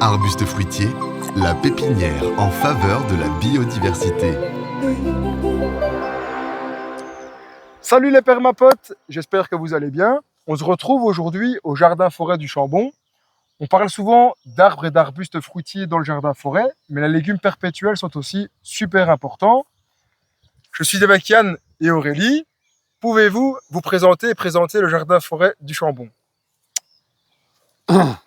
Arbuste fruitier, la pépinière en faveur de la biodiversité. Salut les permapotes, j'espère que vous allez bien. On se retrouve aujourd'hui au jardin-forêt du Chambon. On parle souvent d'arbres et d'arbustes fruitiers dans le jardin-forêt, mais les légumes perpétuels sont aussi super importants. Je suis avec Yann et Aurélie. Pouvez-vous vous présenter et présenter le jardin-forêt du Chambon?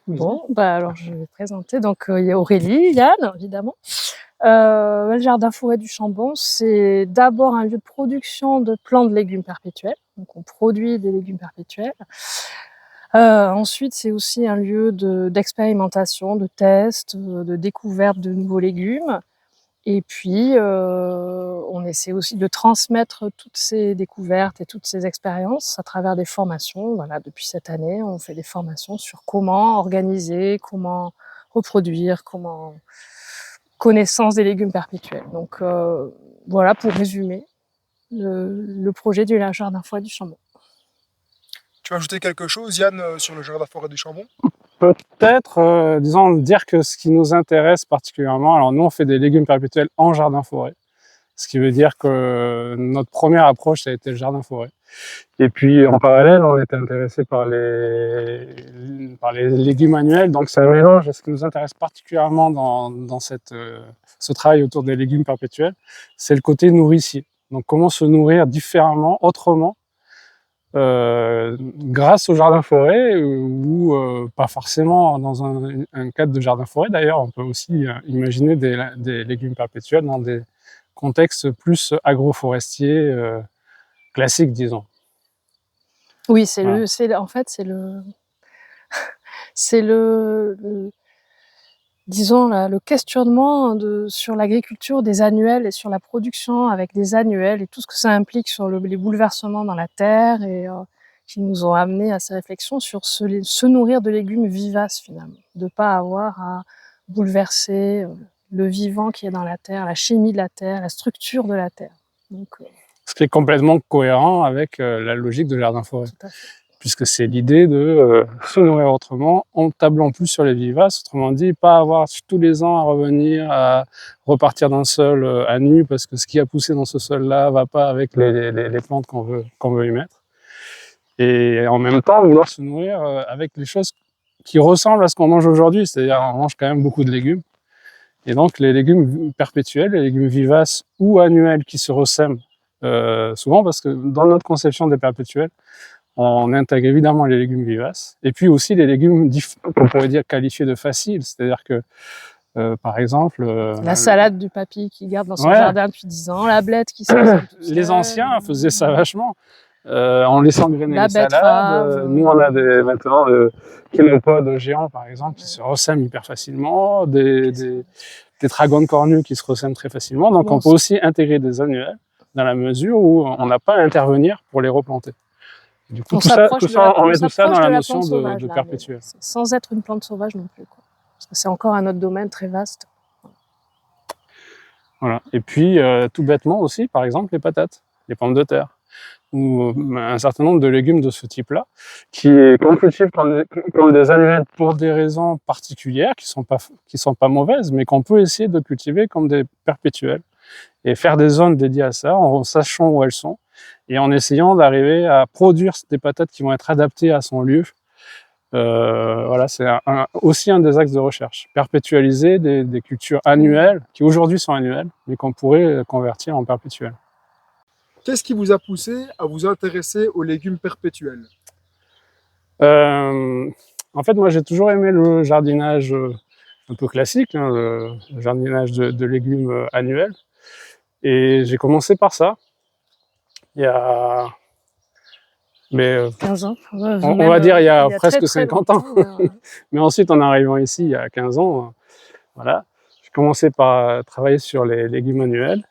Bon, alors je vais me présenter. Donc, il y a Aurélie, Yann, évidemment. Le jardin-forêt du Chambon, c'est d'abord un lieu de production de plantes de légumes perpétuels. Donc, on produit des légumes perpétuels. Ensuite, c'est aussi un lieu d'expérimentation, de test, de découverte de nouveaux légumes. Et puis, on essaie aussi de transmettre toutes ces découvertes et toutes ces expériences à travers des formations. Voilà, depuis cette année, on fait des formations sur comment organiser, comment reproduire, comment connaissance des légumes perpétuels. Donc, voilà pour résumer le projet du jardin-forêt du Chambon. Tu veux ajouter quelque chose, Yann, sur le jardin-forêt du Chambon? Peut-être, disons, dire que ce qui nous intéresse particulièrement, alors nous on fait des légumes perpétuels en jardin-forêt, ce qui veut dire que notre première approche ça a été le jardin-forêt. Et puis en parallèle, on était intéressé par les légumes annuels, donc c'est un mélange. Ce qui nous intéresse particulièrement dans ce travail autour des légumes perpétuels, c'est le côté nourricier. Donc comment se nourrir différemment, autrement, grâce au jardin-forêt ou pas forcément dans un cadre de jardin-forêt. D'ailleurs, on peut aussi imaginer des légumes perpétuels dans des contextes plus agroforestiers classiques, disons. Oui, Voilà. disons, le questionnement sur l'agriculture des annuels et sur la production avec des annuels et tout ce que ça implique sur les bouleversements dans la terre et qui nous ont amenés à ces réflexions sur se nourrir de légumes vivaces finalement, de pas avoir à bouleverser le vivant qui est dans la terre, la chimie de la terre, la structure de la terre. Donc, ce qui est complètement cohérent avec la logique de jardin-forêt. tout à fait. Puisque c'est l'idée de se nourrir autrement, en tablant plus sur les vivaces, autrement dit, pas avoir tous les ans à revenir, à repartir d'un sol à nu, parce que ce qui a poussé dans ce sol-là va pas avec les plantes qu'on veut y mettre. Et en même temps, vouloir se nourrir avec les choses qui ressemblent à ce qu'on mange aujourd'hui, c'est-à-dire on mange quand même beaucoup de légumes. Et donc les légumes perpétuels, les légumes vivaces ou annuels qui se ressèment souvent, parce que dans notre conception des perpétuels, on intègre évidemment les légumes vivaces, et puis aussi les légumes qu'on pourrait dire qualifiés de faciles, c'est-à-dire que, par exemple... la salade du papy qui garde dans son jardin depuis 10 ans, la blette qui se ressème toute seule. Les anciens faisaient ça vachement, en laissant grainer les salades. Betterave. Nous, on a maintenant des quinopodes géants, par exemple, qui se ressèment hyper facilement, des tétragones cornus qui se ressèment très facilement, donc on peut aussi intégrer des annuels dans la mesure où on n'a pas à intervenir pour les replanter. Du coup, on met tout ça dans la notion de perpétuel. Sans être une plante sauvage non plus, quoi. Parce que c'est encore un autre domaine très vaste. Voilà. Et puis, tout bêtement aussi, par exemple, les patates, les pommes de terre, ou un certain nombre de légumes de ce type-là, qu'on cultive comme des annuels pour des raisons particulières, qui sont pas mauvaises, mais qu'on peut essayer de cultiver comme des perpétuels, et faire des zones dédiées à ça, en sachant où elles sont, et en essayant d'arriver à produire des patates qui vont être adaptées à son lieu. Voilà, c'est aussi un des axes de recherche. Perpétualiser des cultures annuelles, qui aujourd'hui sont annuelles, mais qu'on pourrait convertir en perpétuelles. Qu'est-ce qui vous a poussé à vous intéresser aux légumes perpétuels? En fait, moi, j'ai toujours aimé le jardinage un peu classique, hein, le jardinage de légumes annuels. Et j'ai commencé par ça. Il y a... 15 ans. On va dire il y a presque 50 ans. Mais ensuite, en arrivant ici, il y a 15 ans, voilà, j'ai commencé par travailler sur les légumes annuels.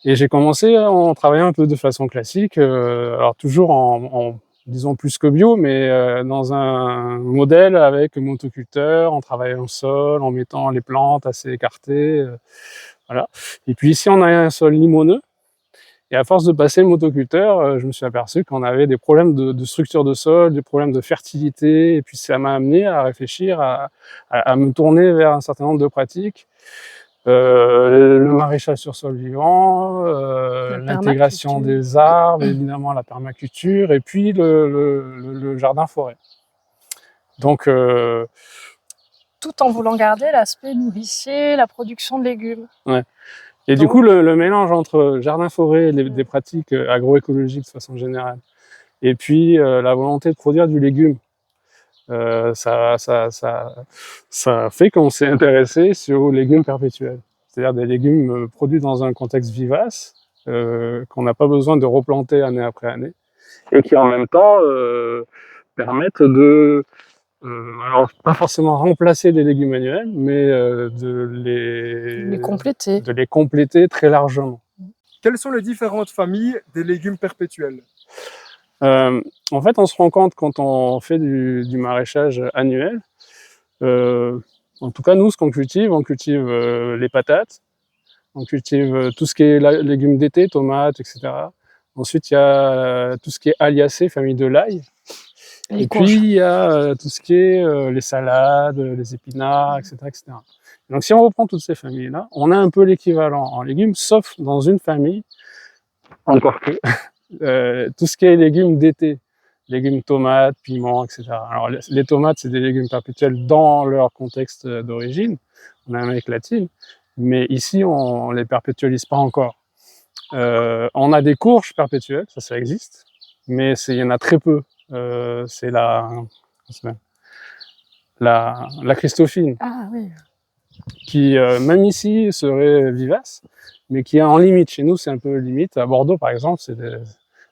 Et j'ai commencé en travaillant un peu de façon classique, alors toujours en disons plus que bio, mais dans un modèle avec motoculteur, en travaillant le sol, en mettant les plantes assez écartées, voilà. Et puis ici, on a un sol limoneux. Et à force de passer le motoculteur, je me suis aperçu qu'on avait des problèmes de structure de sol, des problèmes de fertilité, et puis ça m'a amené à réfléchir, à me tourner vers un certain nombre de pratiques. Le maraîchage sur sol vivant, La l'intégration permaculture. des arbres, évidemment la permaculture, et puis le jardin-forêt. Donc, Tout en voulant garder l'aspect nourricier, la production de légumes. et du Donc- coup, le mélange entre jardin-forêt et des pratiques agroécologiques de façon générale, et puis la volonté de produire du légume, ça fait qu'on s'est intéressé aux légumes perpétuels. C'est-à-dire des légumes produits dans un contexte vivace, qu'on n'a pas besoin de replanter année après année, et qui en même temps permettent de, alors pas forcément remplacer les légumes annuels, mais de Les compléter. très largement. Quelles sont les différentes familles des légumes perpétuels? En fait, on se rend compte quand on fait du maraîchage annuel, en tout cas nous, ce qu'on cultive, on cultive les patates, on cultive tout ce qui est légumes d'été, tomates, etc. Ensuite, il y a tout ce qui est aliacé, famille de l'ail. Les Et courges. puis, il y a tout ce qui est les salades, les épinards, etc., etc. Donc, si on reprend toutes ces familles-là, on a un peu l'équivalent en légumes, sauf dans une famille, encore que, tout ce qui est légumes d'été, légumes tomates, piments, etc. Alors, les tomates, c'est des légumes perpétuels dans leur contexte d'origine, en Amérique latine, mais ici, on les perpétualise pas encore. On a des courges perpétuelles, ça existe, mais il y en a très peu. C'est la Christophine, Ah oui. qui même ici serait vivace, mais qui est en limite. Chez nous, c'est un peu limite. À Bordeaux, par exemple,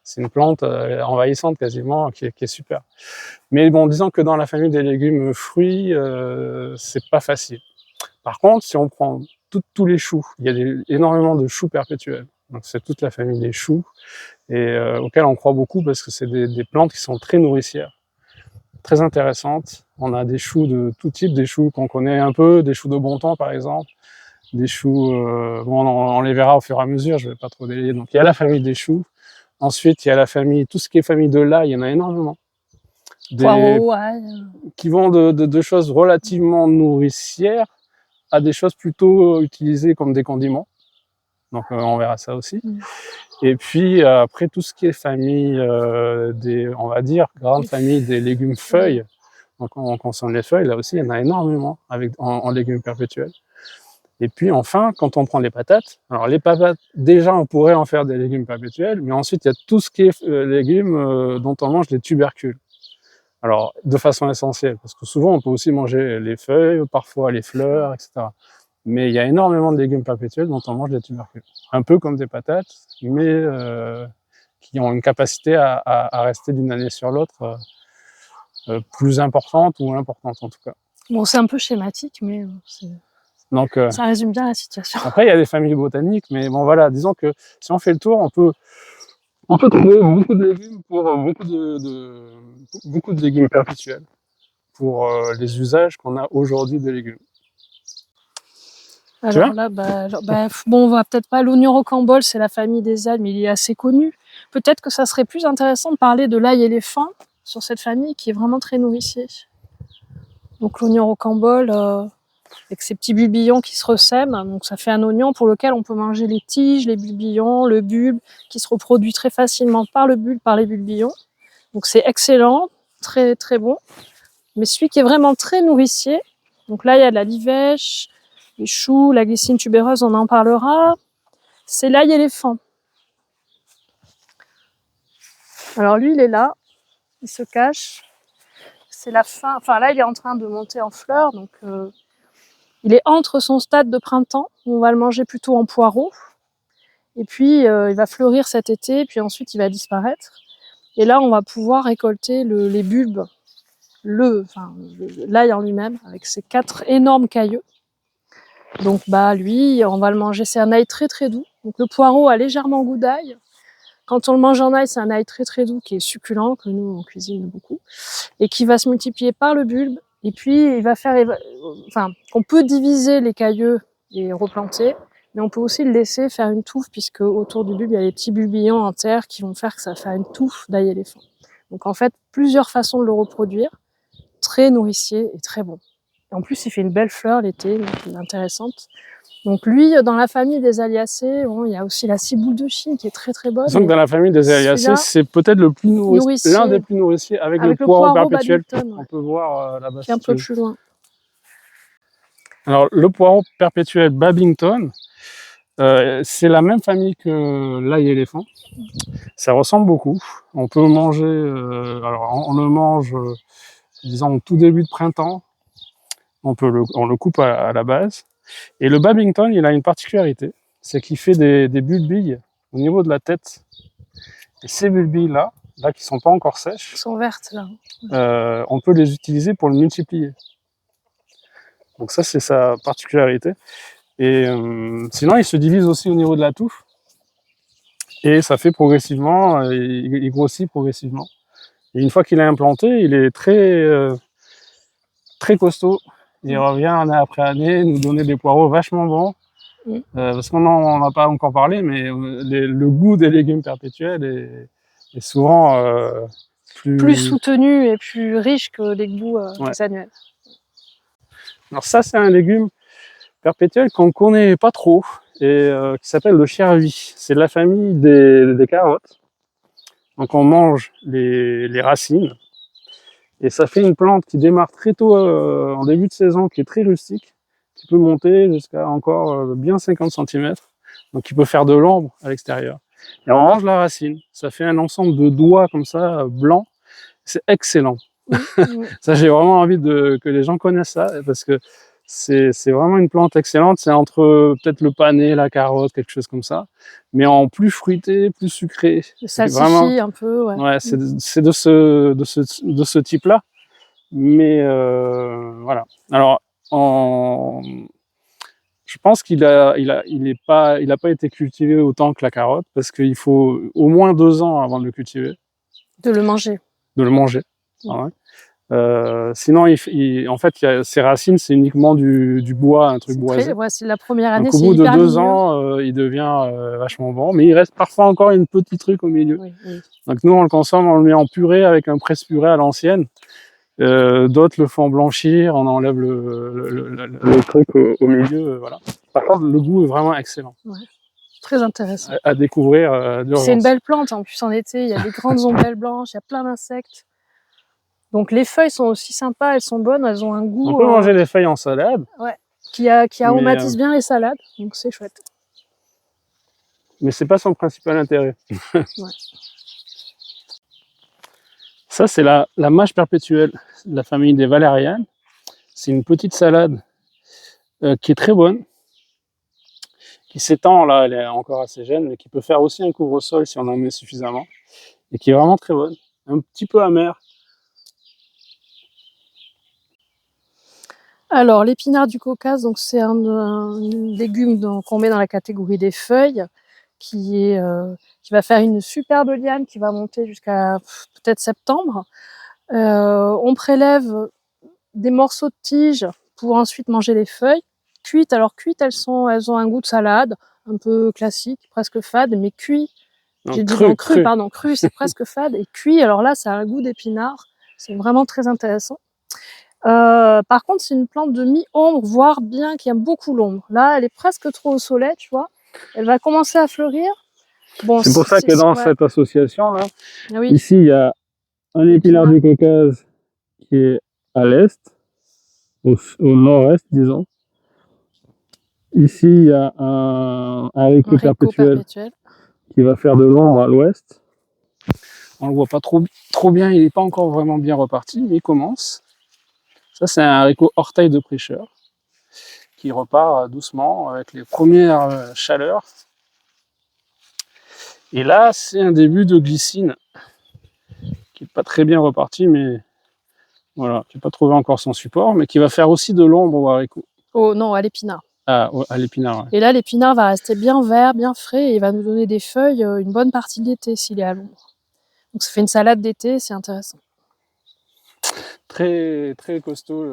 c'est une plante envahissante quasiment, qui est super. Mais bon, disons que dans la famille des légumes fruits, c'est pas facile. Par contre, si on prend tous les choux, il y a énormément de choux perpétuels. Donc c'est toute la famille des choux, et auxquels on croit beaucoup parce que c'est des plantes qui sont très nourricières, très intéressantes. On a des choux de tout type, des choux qu'on connaît un peu, des choux de bon temps par exemple, des choux, bon, on les verra au fur et à mesure, je vais pas trop délayer. Donc il y a la famille des choux. Ensuite, il y a la famille, tout ce qui est famille de l'ail, il y en a énormément. Poireaux, ail. Qui vont de choses relativement nourricières à des choses plutôt utilisées comme des condiments. Donc on verra ça aussi. Et puis après, tout ce qui est famille on va dire, grande famille des légumes feuilles. Donc on consomme les feuilles, là aussi il y en a énormément en légumes perpétuels. Et puis enfin, quand on prend les patates, alors les patates, déjà on pourrait en faire des légumes perpétuels, mais ensuite il y a tout ce qui est légumes dont on mange les tubercules. Alors de façon essentielle, parce que souvent on peut aussi manger les feuilles, parfois les fleurs, etc. Mais il y a énormément de légumes perpétuels dont on mange les tubercules. Un peu comme des patates, mais qui ont une capacité à rester d'une année sur l'autre plus importante ou importante en tout cas. Bon, c'est un peu schématique, mais Donc, ça résume bien la situation. après, il y a des familles botaniques, mais bon voilà, disons que si on fait le tour, on peut trouver beaucoup de légumes pour beaucoup de légumes perpétuels pour les usages qu'on a aujourd'hui des légumes. Alors là, bon, on voit peut-être pas l'oignon rocambole, c'est la famille des algues, mais il est assez connu. Peut-être que ça serait plus intéressant de parler de l'ail éléphant sur cette famille qui est vraiment très nourricier. Donc l'oignon rocambole, avec ses petits bulbillons qui se ressèment, donc ça fait un oignon pour lequel on peut manger les tiges, les bulbillons, le bulbe, qui se reproduit très facilement par le bulbe, par les bulbillons. Donc c'est excellent, très très bon. Mais celui qui est vraiment très nourricier, donc là il y a de la livèche, les choux, la glycine tubéreuse, on en parlera. C'est l'ail éléphant. Alors lui, il est là, il se cache. C'est la fin. Enfin là, il est en train de monter en fleurs, donc il est entre son stade de printemps. On va le manger plutôt en poireaux. Et puis il va fleurir cet été, puis ensuite il va disparaître. Et là, on va pouvoir récolter les bulbes, l'ail en lui-même, avec ses 4 énormes cailleux. Donc lui, on va le manger, c'est un ail très très doux. Donc le poireau a légèrement goût d'ail. Quand on le mange en ail, c'est un ail très très doux qui est succulent, que nous on cuisine beaucoup, et qui va se multiplier par le bulbe. Et puis il va faire, on peut diviser les cailleux et replanter, Mais on peut aussi le laisser faire une touffe, puisque autour du bulbe, il y a les petits bulbillons en terre qui vont faire que ça va faire une touffe d'ail éléphant. Donc en fait, plusieurs façons de le reproduire, très nourricier et très bon. Et en plus, il fait une belle fleur l'été, donc il est intéressante. Donc lui, dans la famille des Aliacées, bon, il y a aussi la ciboule de Chine qui est très très bonne. Disons que dans la famille des Aliacées, celui-là, c'est peut-être le plus nourricier. l'un des plus nourriciers avec le Avec le poireau poireau perpétuel. Babington, On ouais, peut voir là-bas. qui est un si tu peu veux. plus loin. Alors, le poireau perpétuel Babington, c'est la même famille que l'ail éléphant. Ça ressemble beaucoup. On peut manger, alors on le mange, disons, au tout début de printemps. On le coupe à la base. Et le Babington, il a une particularité, c'est qu'il fait des bulbilles au niveau de la tête. Et ces bulbilles-là, qui sont pas encore sèches, Elles sont vertes là. on peut les utiliser pour le multiplier. Donc ça, c'est sa particularité. Et sinon, il se divise aussi au niveau de la touffe. Et ça fait progressivement, il grossit progressivement. Et une fois qu'il est implanté, il est très costaud. Il revient année après année nous donner des poireaux vachement bons. Parce qu'on n'en a pas encore parlé, mais le goût des légumes perpétuels est souvent Plus soutenu et plus riche que les goûts des annuels. Alors ça, c'est un légume perpétuel qu'on ne connaît pas trop et qui s'appelle le chervi. C'est de la famille des carottes. Donc on mange les racines. Et ça fait une plante qui démarre très tôt en début de saison, qui est très rustique, qui peut monter jusqu'à encore bien 50 cm. Donc qui peut faire de l'ombre à l'extérieur. Et on mange la racine. Ça fait un ensemble de doigts comme ça, blancs. C'est excellent. Ça, j'ai vraiment envie que les gens connaissent ça, parce que c'est vraiment une plante excellente. C'est entre peut-être le panais, la carotte, quelque chose comme ça, mais en plus fruité, plus sucré. Ça salsifie un peu, ouais. Ouais, c'est de ce type-là. Mais voilà. Alors, je pense qu'il a pas été cultivé autant que la carotte, parce qu'il faut au moins 2 ans avant de le cultiver. De le manger. De le manger. Ouais. Sinon, en fait, ses racines, c'est uniquement du bois, un truc boisé. Ouais, c'est la première année. Donc, au bout de 2 ans, il devient vachement bon, mais il reste parfois encore une petite truc au milieu. Oui. Donc, nous, on le consomme, on le met en purée avec un presse-purée à l'ancienne. D'autres le font blanchir, on enlève le truc au milieu. Voilà. Par contre, le goût est vraiment excellent. Ouais. Très intéressant. À découvrir. C'est une belle plante, en plus en été, il y a des grandes ombelles blanches, il y a plein d'insectes. Donc les feuilles sont aussi sympas, elles sont bonnes, elles ont un goût... On peut manger les feuilles en salade. Ouais, qui aromatise bien les salades, donc c'est chouette. Mais c'est pas son principal intérêt. Ouais. Ça, c'est la mâche perpétuelle de la famille des valérianes. C'est une petite salade qui est très bonne, qui s'étend, là, elle est encore assez jeune, mais qui peut faire aussi un couvre-sol si on en met suffisamment, et qui est vraiment très bonne. Un petit peu amère. Alors, l'épinard du Caucase, donc c'est un légume qu'on met dans la catégorie des feuilles, qui va faire une superbe liane qui va monter jusqu'à peut-être septembre. On prélève des morceaux de tige pour ensuite manger les feuilles. Cuites, alors cuites, elles ont un goût de salade, un peu classique, presque fade, mais cuit. J'ai dit cru, c'est presque fade. Et cuit, alors là, ça a un goût d'épinard. C'est vraiment très intéressant. Par contre, c'est une plante de mi-ombre, voire bien qui aime beaucoup l'ombre. Là, elle est presque trop au soleil, tu vois. Elle va commencer à fleurir. Bon, c'est pour ça que dans cette association-là, oui. Ici, il y a un épinard du Caucase qui est à l'est, au nord-est, disons. Ici, il y a un haricot perpétuel qui va faire de l'ombre à l'ouest. On le voit pas trop bien, il n'est pas encore vraiment bien reparti, mais il commence. Ça, c'est un haricot orteil de prêcheur qui repart doucement avec les premières chaleurs. Et là, c'est un début de glycine qui n'est pas très bien reparti, mais voilà, qui n'a pas trouvé encore son support, mais qui va faire aussi de l'ombre au haricot. Oh non, à l'épinard. Ah, à l'épinard, ouais. Et là, l'épinard va rester bien vert, bien frais, et il va nous donner des feuilles une bonne partie de l'été s'il est à l'ombre. Donc ça fait une salade d'été, c'est intéressant. Très, très costaud.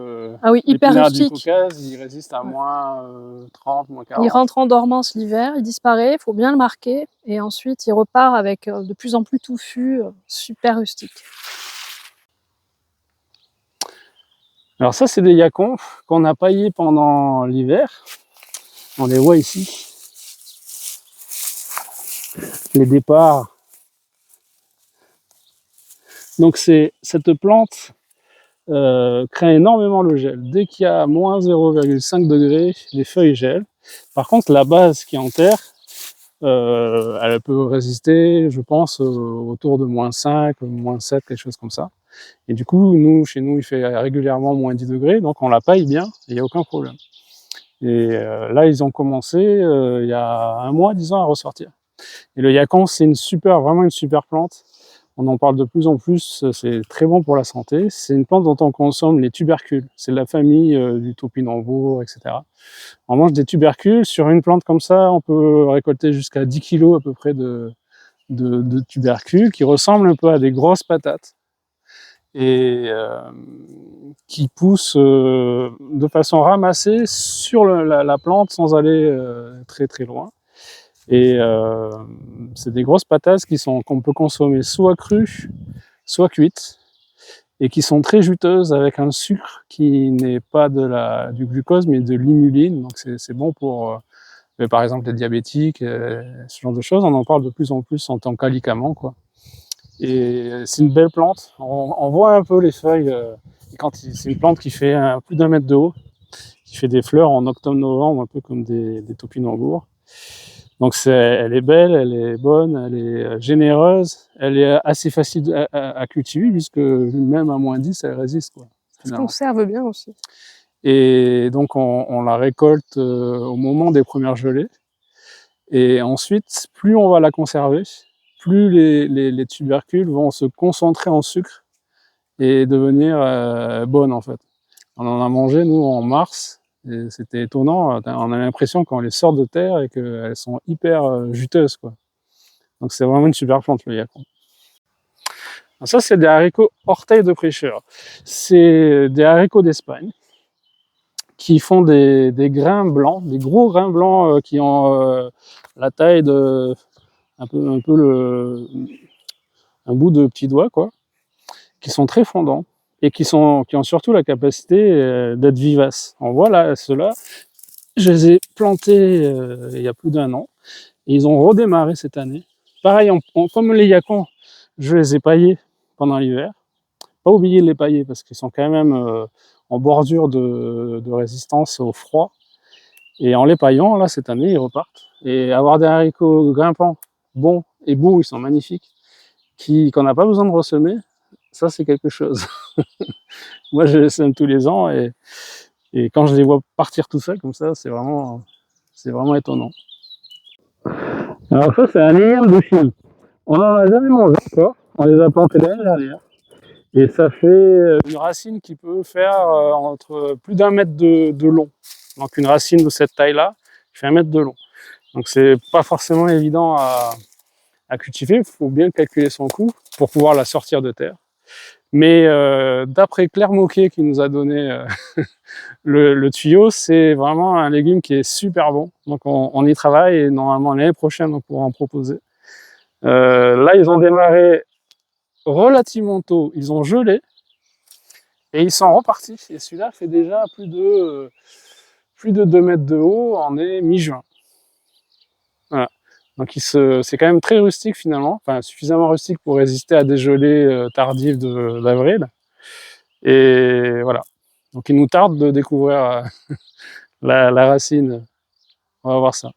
Ah oui, hyper L'épinard du rustique. Caucase, il résiste à Ouais. moins 30, moins 40. Il rentre en dormance l'hiver, il disparaît, il faut bien le marquer, et ensuite il repart avec de plus en plus touffu, super rustique. Alors ça, c'est des yacons qu'on a paillés pendant l'hiver. On les voit ici. Les départs. Donc cette plante craint énormément le gel. Dès qu'il y a moins 0,5 degrés, les feuilles gèlent. Par contre, la base qui est en terre, elle peut résister, je pense, autour de moins 5, moins 7, quelque chose comme ça. Et du coup, chez nous, il fait régulièrement moins 10 degrés, donc on la paille bien, il n'y a aucun problème. Et là, ils ont commencé, il y a un mois, 10 ans, à ressortir. Et le yacon, c'est vraiment une super plante. On en parle de plus en plus, c'est très bon pour la santé. C'est une plante dont on consomme les tubercules. C'est de la famille du topinambour, etc. On mange des tubercules. Sur une plante comme ça, on peut récolter jusqu'à 10 kilos à peu près de tubercules qui ressemblent un peu à des grosses patates et qui poussent de façon ramassée sur la plante sans aller très très loin. Et c'est des grosses patates qu'on peut consommer soit crues, soit cuites, et qui sont très juteuses avec un sucre qui n'est pas du glucose, mais de l'inuline. Donc c'est bon pour, par exemple, les diabétiques, ce genre de choses. On en parle de plus en plus en tant qu'alicament, quoi. Et c'est une belle plante. On voit un peu les feuilles. C'est une plante qui fait plus d'1 mètre de haut, qui fait des fleurs en octobre-novembre, un peu comme des topinambours. Donc elle est belle, elle est bonne, elle est généreuse, elle est assez facile à cultiver, puisque même à moins 10, elle résiste, quoi. Ça se conserve bien aussi. Et donc on la récolte au moment des premières gelées. Et ensuite, plus on va la conserver, plus les tubercules vont se concentrer en sucre et devenir bonnes, en fait. On en a mangé, nous, en mars, et c'était étonnant. On a l'impression qu'on les sort de terre et qu'elles sont hyper juteuses, quoi. Donc c'est vraiment une super plante, le yacon. Alors ça, c'est des haricots orteils de prêcheur. C'est des haricots d'Espagne qui font des grains blancs, des gros grains blancs qui ont la taille de un peu un bout de petit doigt, quoi, qui sont très fondants et qui ont surtout la capacité d'être vivaces. On voit là, ceux-là, je les ai plantés il y a plus d'1 an et ils ont redémarré cette année. Pareil, comme les yacons, je les ai paillés pendant l'hiver. Pas oublier de les pailler parce qu'ils sont quand même en bordure de résistance au froid. Et en les paillant, là, cette année, ils repartent. Et avoir des haricots grimpants, bons et beaux, ils sont magnifiques, qu'on n'a pas besoin de ressemer, ça, c'est quelque chose. Moi, je les sème tous les ans et quand je les vois partir tout seuls comme ça, c'est vraiment étonnant. Alors ça, c'est un igname de Chine. On n'en a jamais mangé encore. On les a plantés l'année dernière. Et ça fait une racine qui peut faire entre plus d'1 mètre de long. Donc une racine de cette taille-là, qui fait 1 mètre de long. Donc c'est pas forcément évident à cultiver. Il faut bien calculer son coût pour pouvoir la sortir de terre. Mais d'après Claire Moquet qui nous a donné le tuyau, c'est vraiment un légume qui est super bon. Donc on y travaille et normalement l'année prochaine on pourra en proposer. Là ils ont démarré relativement tôt, ils ont gelé et ils sont repartis. Et celui-là fait déjà plus de 2 mètres de haut, on est mi-juin. Voilà. Donc c'est quand même très rustique finalement, enfin suffisamment rustique pour résister à des gelées tardives d'avril. Et voilà. Donc il nous tarde de découvrir la racine. On va voir ça.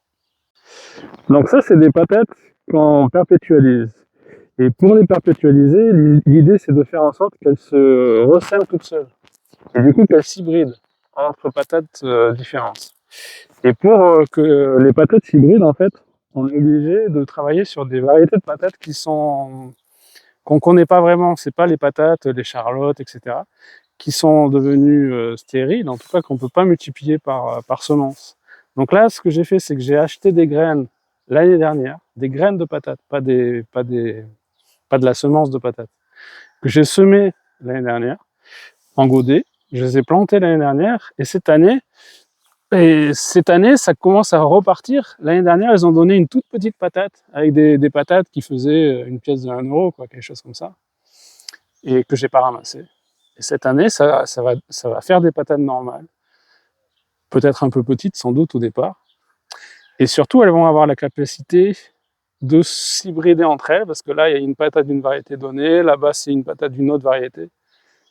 Donc ça, c'est des patates qu'on perpétualise. Et pour les perpétualiser, l'idée c'est de faire en sorte qu'elles se resserrent toutes seules. Et du coup qu'elles s'hybrident entre patates différentes. Et pour que les patates s'hybrident, en fait, on est obligé de travailler sur des variétés de patates qu'on connaît pas vraiment. C'est pas les patates, les charlottes, etc. qui sont devenues stériles, en tout cas qu'on peut pas multiplier par semence. Donc là, ce que j'ai fait, c'est que j'ai acheté des graines l'année dernière, des graines de patates, pas de la semence de patates, que j'ai semé l'année dernière. en godet. Je les ai plantés l'année dernière et cette année, ça commence à repartir. L'année dernière, ils ont donné une toute petite patate avec des patates qui faisaient une pièce de 1 euro, quoi, quelque chose comme ça, et que j'ai pas ramassé. Et cette année, ça va faire des patates normales, peut-être un peu petites sans doute au départ. Et surtout, elles vont avoir la capacité de s'hybrider entre elles, parce que là, il y a une patate d'une variété donnée, là-bas, c'est une patate d'une autre variété.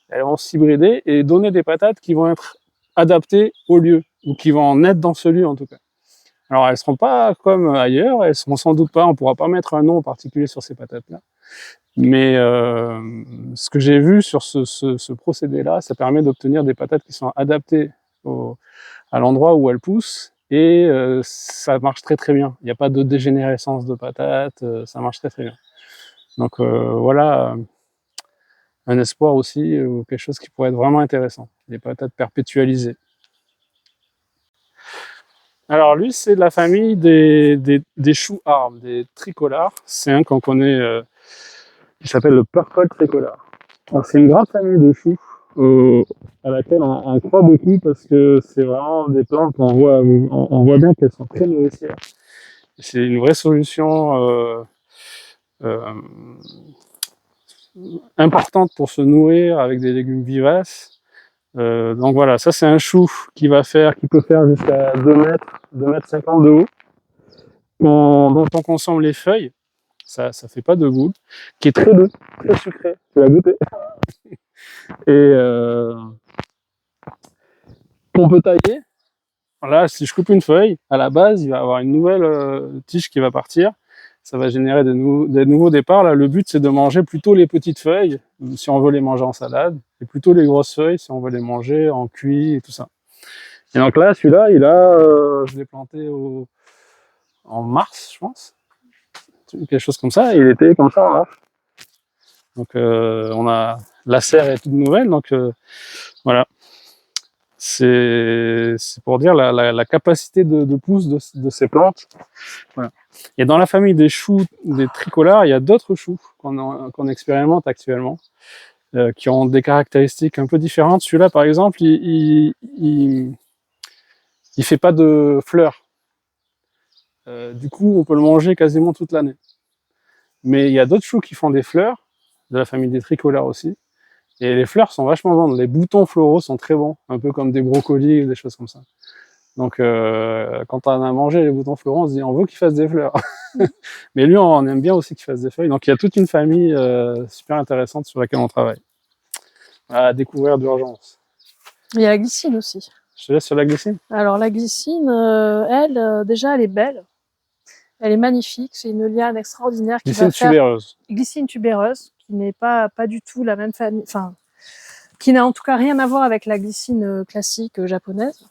Elles vont s'hybrider et donner des patates qui vont être adaptées au lieu, ou qui vont en être dans ce lieu en tout cas. Alors, elles ne seront pas comme ailleurs, elles seront sans doute pas, on ne pourra pas mettre un nom en particulier sur ces patates-là. Mais ce que j'ai vu sur ce procédé-là, ça permet d'obtenir des patates qui sont adaptées à l'endroit où elles poussent, et ça marche très très bien. Il n'y a pas de dégénérescence de patates, ça marche très très bien. Donc voilà un espoir aussi, ou quelque chose qui pourrait être vraiment intéressant, les patates perpétualisées. Alors lui, c'est de la famille des choux arbres, des tricolores. C'est un qu'on connaît, qui s'appelle le purple tricolore. C'est une grande famille de choux à laquelle on croit beaucoup, parce que c'est vraiment des plantes qu'on voit, on voit bien qu'elles sont très nourricières. C'est une vraie solution importante pour se nourrir avec des légumes vivaces. Donc voilà, ça c'est un chou qui peut faire jusqu'à 2 mètres, 2,50 m de haut, dont on consomme les feuilles. Ça fait pas de boule, qui est très doux, très sucré. Tu l'as goûté. Et qu'on peut tailler. Là, si je coupe une feuille, à la base, il va y avoir une nouvelle tige qui va partir. Ça va générer des nouveaux départs. Là, le but, c'est de manger plutôt les petites feuilles, si on veut les manger en salade, et plutôt les grosses feuilles, si on veut les manger en cuit et tout ça. Et donc là, celui-là, je l'ai planté en mars, je pense. Quelque chose comme ça. Il était comme ça en mars. Donc, la serre est toute nouvelle. Donc, voilà. C'est pour dire la capacité de pousse de ces plantes. Voilà. Et dans la famille des choux, des tricolores, il y a d'autres choux qu'on expérimente actuellement, qui ont des caractéristiques un peu différentes. Celui-là, par exemple, il fait pas de fleurs. Du coup, on peut le manger quasiment toute l'année. Mais il y a d'autres choux qui font des fleurs, de la famille des tricolores aussi. Et les fleurs sont vachement bonnes. Les boutons floraux sont très bons, un peu comme des brocolis ou des choses comme ça. Donc, quand on a mangé les boutons floraux, on se dit on veut qu'ils fassent des fleurs. Mais lui, on aime bien aussi qu'il fasse des feuilles. Donc, il y a toute une famille super intéressante sur laquelle on travaille. À découvrir d'urgence. Il y a la glycine aussi. Je te laisse sur la glycine. Alors la glycine, déjà, elle est belle. Elle est magnifique. C'est une liane extraordinaire qui Glycine va faire tubéreuse. glycine tubéreuse, qui n'est pas du tout la même famille, enfin, qui n'a en tout cas rien à voir avec la glycine classique japonaise.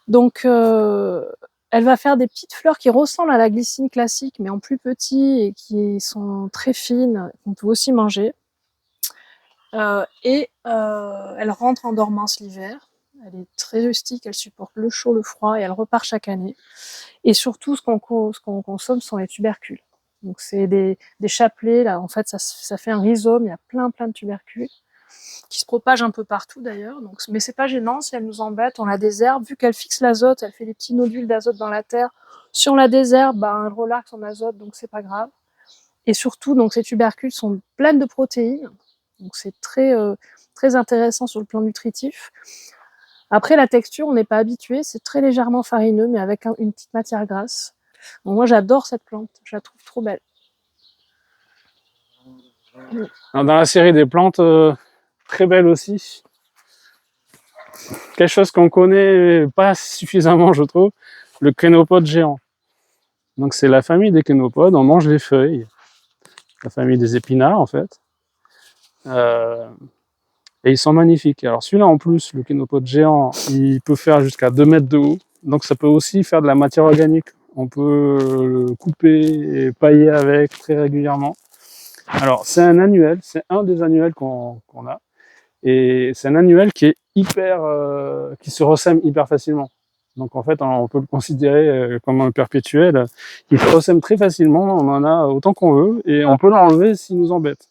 Donc, elle va faire des petites fleurs qui ressemblent à la glycine classique, mais en plus petit, et qui sont très fines, qu'on peut aussi manger. Elle rentre en dormance l'hiver. Elle est très rustique, elle supporte le chaud, le froid, et elle repart chaque année. Et surtout, ce qu'on consomme sont les tubercules. Donc c'est des chapelets, là, en fait, ça fait un rhizome, il y a plein de tubercules, qui se propagent un peu partout d'ailleurs. Mais c'est pas gênant si elle nous embête, on la désherbe, vu qu'elle fixe l'azote, elle fait des petits nodules d'azote dans la terre. Si on la désherbe, elle relargue son azote, donc c'est pas grave. Et surtout, donc ces tubercules sont pleines de protéines, donc c'est très intéressant sur le plan nutritif. Après, la texture, on n'est pas habitué, c'est très légèrement farineux, mais avec une petite matière grasse. Donc moi, j'adore cette plante, je la trouve trop belle. Dans la série des plantes très belles aussi, quelque chose qu'on connaît pas suffisamment, je trouve, le kénopode géant. Donc c'est la famille des kénopodes, on mange les feuilles, la famille des épinards en fait. Et ils sont magnifiques. Alors celui-là en plus, le kénopode géant, il peut faire jusqu'à 2 mètres de haut. Donc ça peut aussi faire de la matière organique. On peut le couper et pailler avec très régulièrement. Alors c'est un annuel, c'est un des annuels qu'on a. Et c'est un annuel qui est qui se ressème hyper facilement. Donc en fait, on peut le considérer comme un perpétuel. Il se ressème très facilement, on en a autant qu'on veut, et on peut l'enlever s'il nous embête.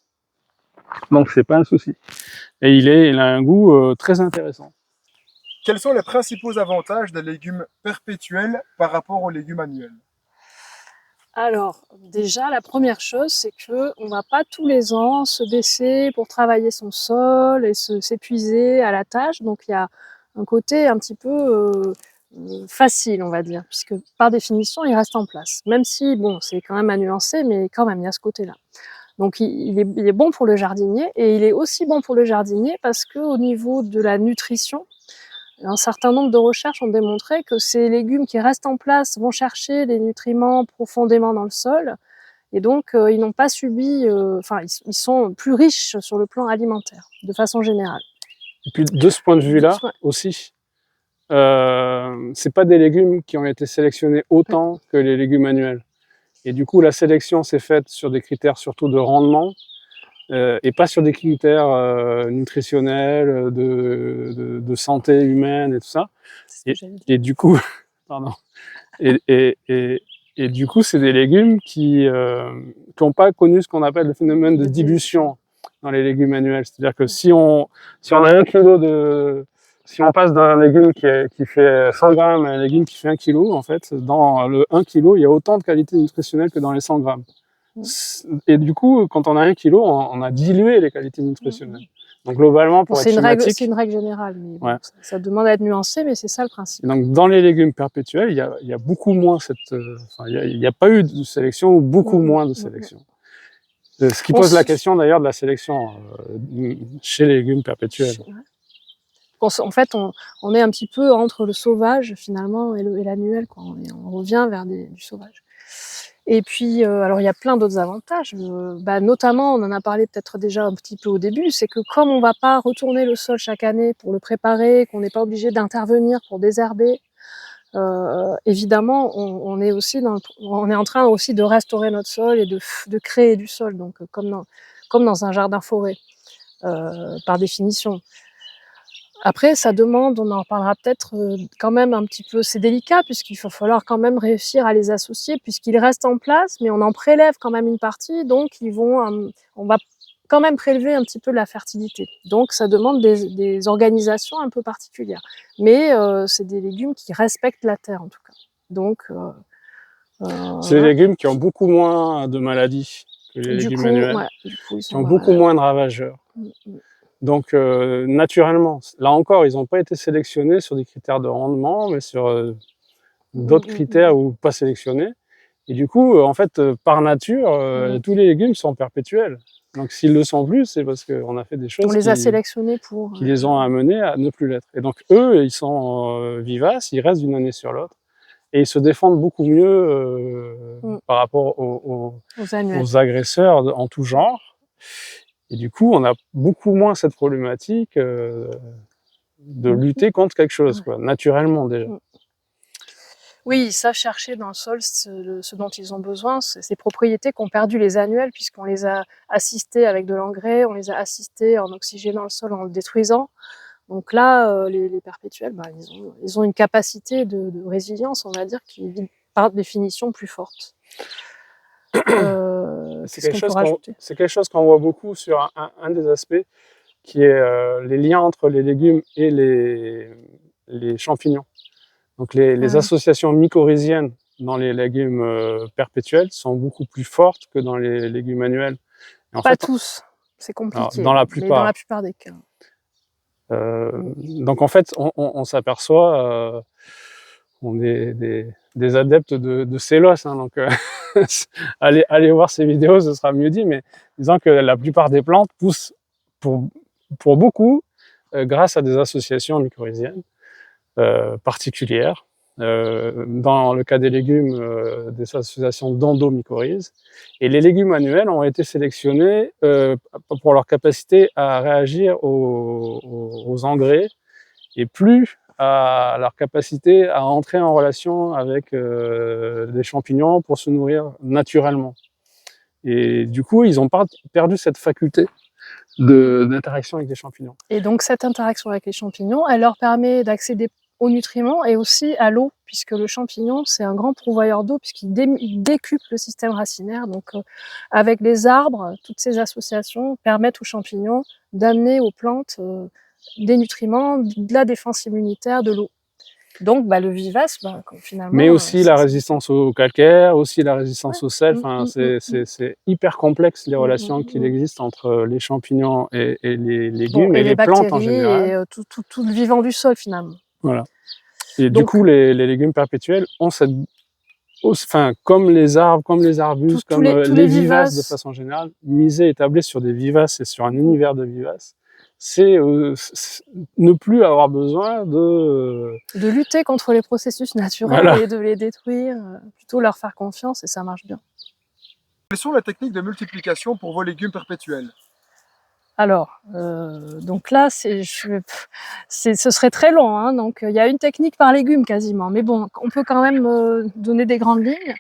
Donc c'est pas un souci. Et il a un goût très intéressant. Quels sont les principaux avantages des légumes perpétuels par rapport aux légumes annuels? Alors, déjà, la première chose, c'est que on va pas tous les ans se baisser pour travailler son sol et s'épuiser à la tâche. Donc, il y a un côté un petit peu facile, on va dire, puisque par définition, il reste en place. Même si, bon, c'est quand même à nuancer, mais quand même, il y a ce côté-là. Donc, il est bon pour le jardinier et il est aussi bon pour le jardinier parce qu'au niveau de la nutrition, un certain nombre de recherches ont démontré que ces légumes qui restent en place vont chercher les nutriments profondément dans le sol et donc ils n'ont pas subi, ils sont plus riches sur le plan alimentaire, de façon générale. Et puis de ce point de vue-là Ouais. aussi, c'est pas des légumes qui ont été sélectionnés autant que les légumes annuels. Et du coup, la sélection s'est faite sur des critères surtout de rendement et pas sur des critères nutritionnels, de santé humaine et tout ça. C'est ce que j'allais dire. Et du coup, pardon. Et du coup, c'est des légumes qui n'ont pas connu ce qu'on appelle le phénomène de dilution dans les légumes annuels. C'est-à-dire que si on a 1 kilo si on passe d'un légume qui fait 100 grammes à un légume qui fait 1 kilo, en fait, dans le 1 kilo, il y a autant de qualité nutritionnelle que dans les 100 grammes. Et du coup, quand on a 1 kilo, on a dilué les qualités nutritionnelles. Donc globalement, pour être schématique, c'est une règle générale, mais bon, ouais. ça demande à être nuancé, mais c'est ça le principe. Et donc dans les légumes perpétuels, il y a beaucoup moins il n'y a pas eu de sélection ou beaucoup moins de sélection. Ce qui pose la question d'ailleurs de la sélection chez les légumes perpétuels. En fait, on est un petit peu entre le sauvage finalement et l'annuel, quoi. On revient vers du sauvage. Et puis, alors il y a plein d'autres avantages. Notamment, on en a parlé peut-être déjà un petit peu au début, c'est que comme on va pas retourner le sol chaque année pour le préparer, qu'on n'est pas obligé d'intervenir pour désherber, évidemment, on est aussi on est en train aussi de restaurer notre sol et de créer du sol, donc comme dans un jardin-forêt, par définition. Après, ça demande, on en reparlera peut-être quand même un petit peu, c'est délicat puisqu'il va falloir quand même réussir à les associer puisqu'ils restent en place, mais on en prélève quand même une partie, donc on va quand même prélever un petit peu de la fertilité. Donc ça demande des organisations un peu particulières. Mais c'est des légumes qui respectent la terre en tout cas. Donc c'est des légumes qui ont beaucoup moins de maladies que les légumes annuels, qui ont beaucoup moins de ravageurs. Donc naturellement, là encore, ils n'ont pas été sélectionnés sur des critères de rendement, mais sur d'autres critères ou pas sélectionnés. Et du coup, en fait, par nature, tous les légumes sont perpétuels. Donc s'ils le sont plus, c'est parce qu'on a fait des choses on les a sélectionnés qui les ont amenés à ne plus l'être. Et donc eux, ils sont vivaces, ils restent d'une année sur l'autre. Et ils se défendent beaucoup mieux par rapport aux agresseurs en tout genre. Et du coup, on a beaucoup moins cette problématique de lutter contre quelque chose, quoi, naturellement déjà. Oui, ils savent chercher dans le sol ce dont ils ont besoin, ces propriétés qu'ont perdu les annuels, puisqu'on les a assistés avec de l'engrais, on les a assistés en oxygénant le sol, en le détruisant. Donc là, les perpétuels, ils ont une capacité de résilience, on va dire, qui est par définition plus forte. C'est quelque chose qu'on voit beaucoup sur un des aspects, qui est les liens entre les légumes et les champignons. Donc les associations mycorhiziennes dans les légumes perpétuels sont beaucoup plus fortes que dans les légumes annuels. Pas tous, c'est compliqué, dans la mais dans la plupart des cas. Donc en fait, on s'aperçoit, on est des adeptes de célos, hein, donc allez voir ces vidéos, ce sera mieux dit, mais disons que la plupart des plantes poussent pour beaucoup grâce à des associations mycorhiziennes particulières. Dans le cas des légumes, des associations d'endomycorhizes. Et les légumes annuels ont été sélectionnés pour leur capacité à réagir aux engrais et plus à leur capacité à entrer en relation avec des champignons pour se nourrir naturellement. Et du coup, ils ont perdu cette faculté d'interaction avec les champignons. Et donc cette interaction avec les champignons, elle leur permet d'accéder aux nutriments et aussi à l'eau, puisque le champignon, c'est un grand pourvoyeur d'eau, il décuple le système racinaire. Donc, avec les arbres, toutes ces associations permettent aux champignons d'amener aux plantes des nutriments, de la défense immunitaire, de l'eau. Donc, le vivace, finalement... Mais aussi la résistance au calcaire, aussi la résistance au sel. Enfin, c'est hyper complexe les relations qu'il existe entre les champignons et les légumes et les plantes en général. Et tout le vivant du sol, finalement. Voilà. Et donc, du coup, les légumes perpétuels ont cette... Enfin, comme les arbres, comme les arbustes, comme les vivaces de façon générale, miser et tabler sur des vivaces et sur un univers de vivaces, c'est ne plus avoir besoin de lutter contre les processus naturels et de les détruire, plutôt leur faire confiance et ça marche bien. Quelles sont les techniques de multiplication pour vos légumes perpétuels? Alors, donc là, ce serait très long, hein, donc il y a une technique par légume quasiment, mais bon, on peut quand même donner des grandes lignes.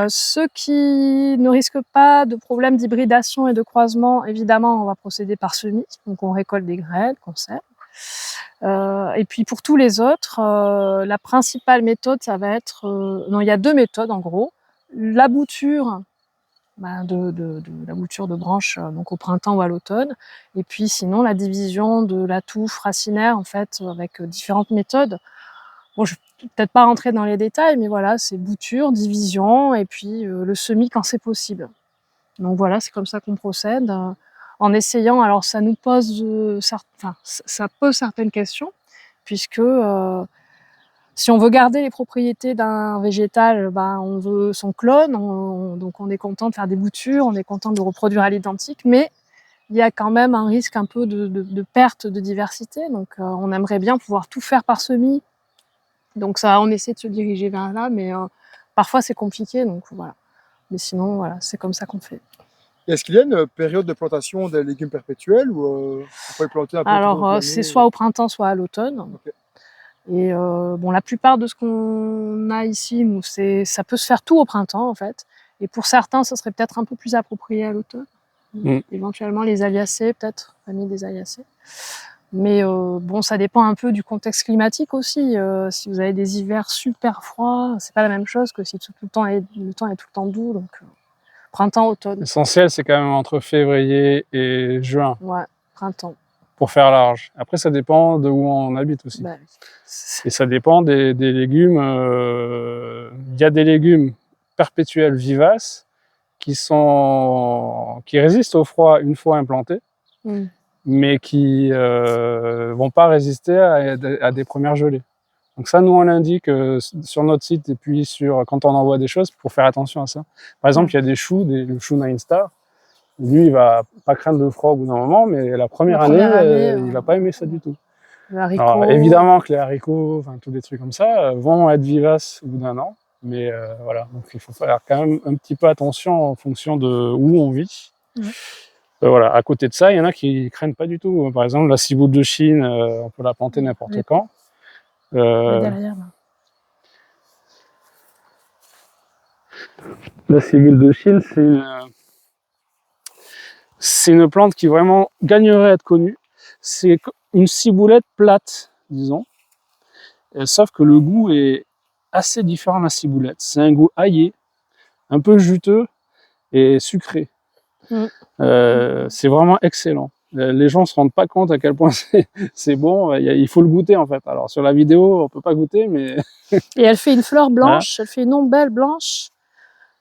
Ceux qui ne risquent pas de problèmes d'hybridation et de croisement, évidemment, on va procéder par semis, donc on récolte des graines qu'on sème. Et puis pour tous les autres, la principale méthode, ça va être... non, il y a 2 méthodes en gros. La bouture, la bouture de branches donc au printemps ou à l'automne, et puis sinon la division de la touffe racinaire en fait avec différentes méthodes. Bon, je vais peut-être pas rentrer dans les détails, mais voilà, c'est bouture, division et puis le semis quand c'est possible. Donc voilà, c'est comme ça qu'on procède en essayant. Alors ça nous pose ça pose certaines questions puisque si on veut garder les propriétés d'un végétal, on veut son clone, donc on est content de faire des boutures, on est content de reproduire à l'identique, mais il y a quand même un risque un peu de perte de diversité. Donc on aimerait bien pouvoir tout faire par semis. Donc ça, on essaie de se diriger vers là, mais parfois c'est compliqué, donc voilà. Mais sinon, voilà, c'est comme ça qu'on fait. Est-ce qu'il y a une période de plantation des légumes perpétuels ou on peut les planter un peu? Alors c'est soit au printemps, soit à l'automne. Okay. Et bon, la plupart de ce qu'on a ici, nous, ça peut se faire tout au printemps en fait. Et pour certains, ça serait peut-être un peu plus approprié à l'automne. Éventuellement les aliacées, peut-être, famille des aliacées. Mais bon, ça dépend un peu du contexte climatique aussi. Si vous avez des hivers super froids, c'est pas la même chose que si le temps est tout le temps doux. Donc printemps, automne. L'essentiel, c'est quand même entre février et juin. Ouais, printemps. Pour faire large. Après, ça dépend de où on habite aussi. Oui. Et ça dépend des légumes. Il y a des légumes perpétuels vivaces qui résistent au froid une fois implantés, mais qui vont pas résister à des premières gelées. Donc ça, nous, on l'indique sur notre site et puis quand on envoie des choses pour faire attention à ça. Par exemple, il y a des choux, le chou Nine Star. Lui, il va pas craindre le froid au bout d'un moment, mais la première année, il va pas aimer ça du tout. Alors, évidemment que les haricots, tous des trucs comme ça, vont être vivaces au bout d'un an, mais voilà. Donc il faut faire quand même un petit peu attention en fonction de où on vit. Voilà. À côté de ça, il y en a qui craignent pas du tout. Par exemple, la ciboule de Chine, on peut la planter n'importe quand. Derrière, là. La ciboule de Chine, c'est une plante qui vraiment gagnerait à être connue. C'est une ciboulette plate, disons. Sauf que le goût est assez différent de la ciboulette. C'est un goût aillé, un peu juteux et sucré. C'est vraiment excellent. Les gens ne se rendent pas compte à quel point c'est bon. Il faut le goûter en fait. Alors sur la vidéo, on ne peut pas goûter, mais... Et elle fait une fleur blanche, elle fait une ombelle blanche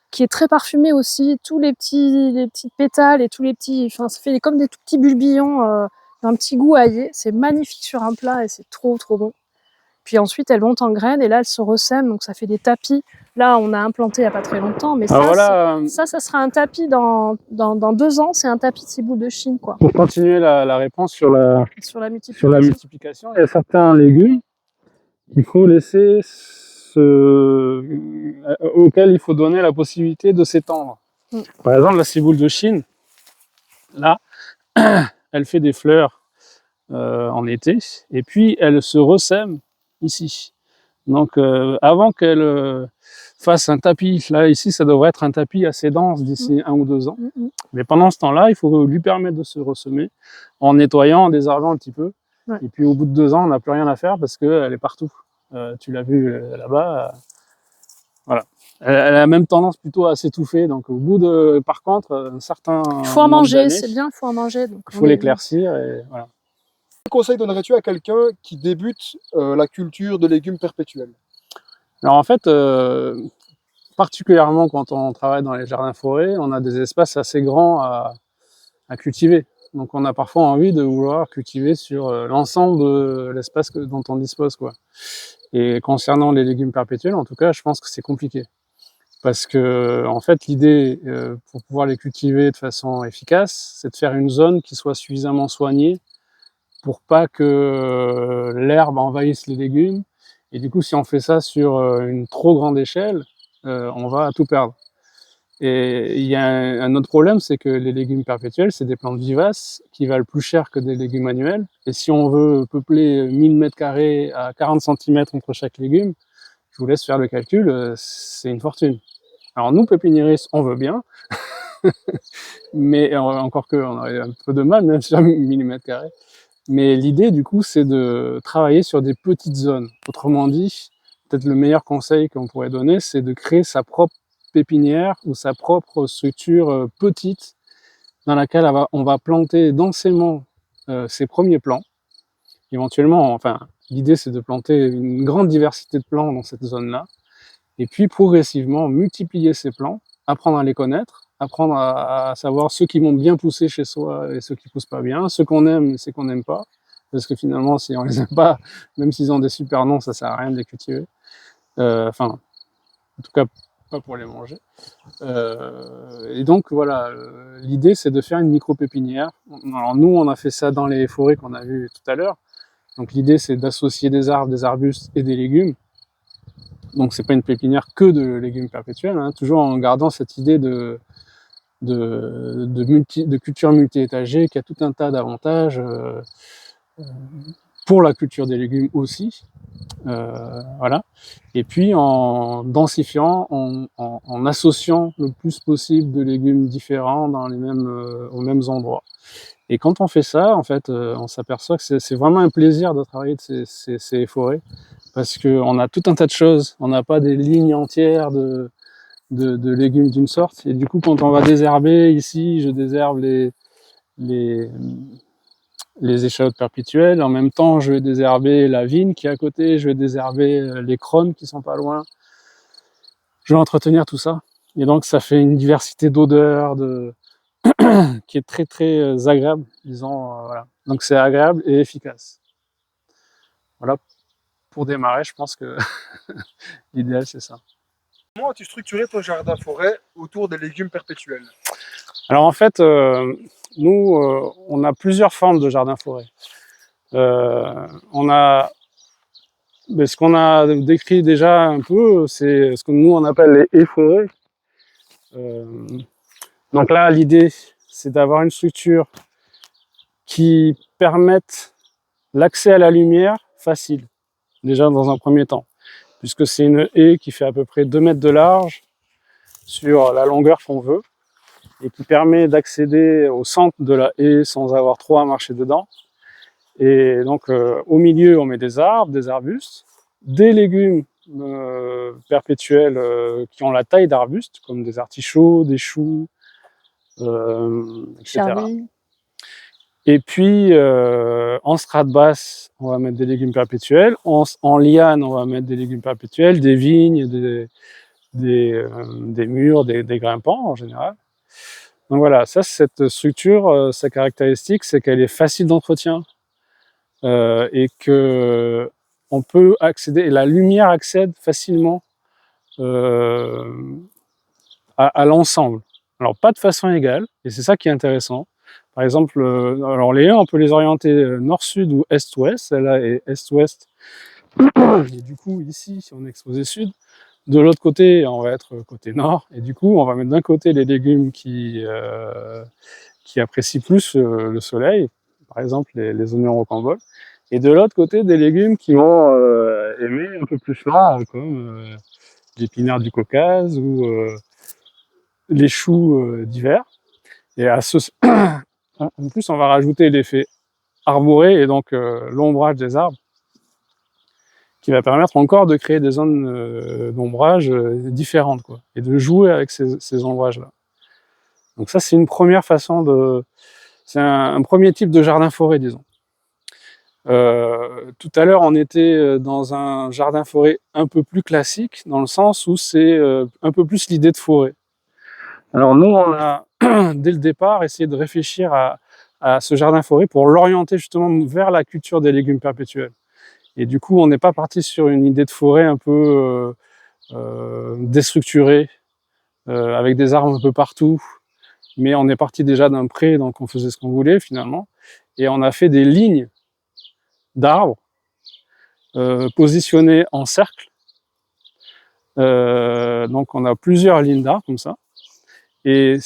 qui est très parfumée aussi. Tous les petits pétales et tous les petits... Enfin, ça fait comme des tout petits bulbillons, un petit goût aillé. C'est magnifique sur un plat et c'est trop bon. Puis ensuite, elle monte en graines et là, elle se ressème, donc ça fait des tapis. Là, on a implanté il n'y a pas très longtemps, mais ça sera un tapis dans 2 ans, c'est un tapis de ciboule de Chine, quoi. Pour continuer la réponse sur la multiplication, il y a certains légumes qu'il faut laisser auxquels il faut donner la possibilité de s'étendre. Par exemple, la ciboule de Chine, là, elle fait des fleurs en été, et puis elle se ressème ici. Donc avant qu'elle fasse un tapis, là ici ça devrait être un tapis assez dense d'ici 1 ou 2 ans, mais pendant ce temps-là il faut lui permettre de se ressemer en nettoyant, en désherbant un petit peu, Ouais. Et puis au bout de 2 ans, on n'a plus rien à faire parce qu'elle est partout. Tu l'as vu là-bas. Voilà. Elle a même tendance plutôt à s'étouffer. Donc au bout de, par contre, un certain Il faut en nombre manger, d'années, c'est bien, il faut en manger. Donc il faut l'éclaircir et voilà. Quel conseil donnerais-tu à quelqu'un qui débute la culture de légumes perpétuels? Alors en fait, particulièrement quand on travaille dans les jardins forêts, on a des espaces assez grands à cultiver. Donc on a parfois envie de vouloir cultiver sur l'ensemble de l'espace dont on dispose, quoi. Et concernant les légumes perpétuels, en tout cas, je pense que c'est compliqué. Parce que, en fait, l'idée, pour pouvoir les cultiver de façon efficace, c'est de faire une zone qui soit suffisamment soignée pour pas que l'herbe envahisse les légumes. Et du coup, si on fait ça sur une trop grande échelle, on va tout perdre. Et il y a un autre problème, c'est que les légumes perpétuels, c'est des plantes vivaces qui valent plus cher que des légumes annuels. Et si on veut peupler 1000 m² à 40 cm entre chaque légume, je vous laisse faire le calcul, c'est une fortune. Alors nous, pépiniéristes, on veut bien, mais encore que on aurait un peu de mal, même sur 1000 m². Mais l'idée, du coup, c'est de travailler sur des petites zones. Autrement dit, peut-être le meilleur conseil qu'on pourrait donner, c'est de créer sa propre pépinière ou sa propre structure petite dans laquelle on va planter densément ses premiers plants. Éventuellement, enfin, l'idée, c'est de planter une grande diversité de plants dans cette zone-là. Et puis, progressivement, multiplier ces plants, apprendre à les connaître, apprendre à savoir ceux qui vont bien pousser chez soi et ceux qui poussent pas bien, ceux qu'on aime et ceux qu'on n'aime pas. Parce que finalement, si on les aime pas, même s'ils ont des super noms, ça sert à rien de les cultiver. Enfin, en tout cas, pas pour les manger. Et donc, voilà, l'idée, c'est de faire une micro-pépinière. Alors, nous, on a fait ça dans les forêts qu'on a vues tout à l'heure. Donc, l'idée, c'est d'associer des arbres, des arbustes et des légumes. Donc c'est pas une pépinière que de légumes perpétuels, hein, toujours en gardant cette idée de culture multi-étagée qui a tout un tas d'avantages pour la culture des légumes aussi. Voilà. Et puis en densifiant, en associant le plus possible de légumes différents dans aux mêmes endroits. Et quand on fait ça, en fait, on s'aperçoit que c'est vraiment un plaisir de travailler de ces forêts, parce qu'on a tout un tas de choses. On n'a pas des lignes entières de légumes d'une sorte. Et du coup, quand on va désherber, ici, je désherbe les, les échalotes perpétuelles. En même temps, je vais désherber la vigne qui est à côté, je vais désherber les crônes qui sont pas loin. Je vais entretenir tout ça. Et donc, ça fait une diversité d'odeurs, qui est très très agréable, disons. Voilà. Donc c'est agréable et efficace. Voilà, pour démarrer, je pense que l'idéal c'est ça. Comment as-tu structuré ton jardin forêt autour des légumes perpétuels? Alors en fait, nous, on a plusieurs formes de jardin forêt. On a ce qu'on a décrit déjà un peu, c'est ce que nous on appelle les haies forêts. Donc là, l'idée, c'est d'avoir une structure qui permette l'accès à la lumière facile, déjà dans un premier temps, puisque c'est une haie qui fait à peu près 2 mètres de large sur la longueur qu'on veut, et qui permet d'accéder au centre de la haie sans avoir trop à marcher dedans. Et donc au milieu, on met des arbres, des arbustes, des légumes perpétuels qui ont la taille d'arbustes, comme des artichauts, des choux, etc. Charlie. Et puis, en strate basse, on va mettre des légumes perpétuels. En liane, on va mettre des légumes perpétuels, des vignes, des mûrs, des grimpants en général. Donc voilà, ça, cette structure, sa caractéristique, c'est qu'elle est facile d'entretien et que on peut accéder, et la lumière accède facilement à l'ensemble. Alors pas de façon égale, et c'est ça qui est intéressant. Par exemple, alors les haies, on peut les orienter nord-sud ou est-ouest. Celle-là est est-ouest. Et du coup, ici, si on est exposé sud, de l'autre côté, on va être côté nord. Et du coup, on va mettre d'un côté les légumes qui apprécient plus le soleil, par exemple les oignons rocambole, et de l'autre côté, des légumes qui vont aimer un peu plus froid, comme l'épinard du Caucase ou les choux d'hiver. Et en plus, on va rajouter l'effet arborée et donc l'ombrage des arbres, qui va permettre encore de créer des zones d'ombrage différentes, quoi, et de jouer avec ces ombrages-là. Donc ça, c'est une première façon de... C'est un premier type de jardin-forêt, disons. Tout à l'heure, on était dans un jardin-forêt un peu plus classique, dans le sens où c'est un peu plus l'idée de forêt. Alors nous, on a, dès le départ, essayé de réfléchir à ce jardin-forêt pour l'orienter justement vers la culture des légumes perpétuels. Et du coup, on n'est pas parti sur une idée de forêt un peu déstructurée, avec des arbres un peu partout, mais on est parti déjà d'un pré, donc on faisait ce qu'on voulait finalement, et on a fait des lignes d'arbres positionnés en cercle. Donc on a plusieurs lignes d'arbres comme ça, et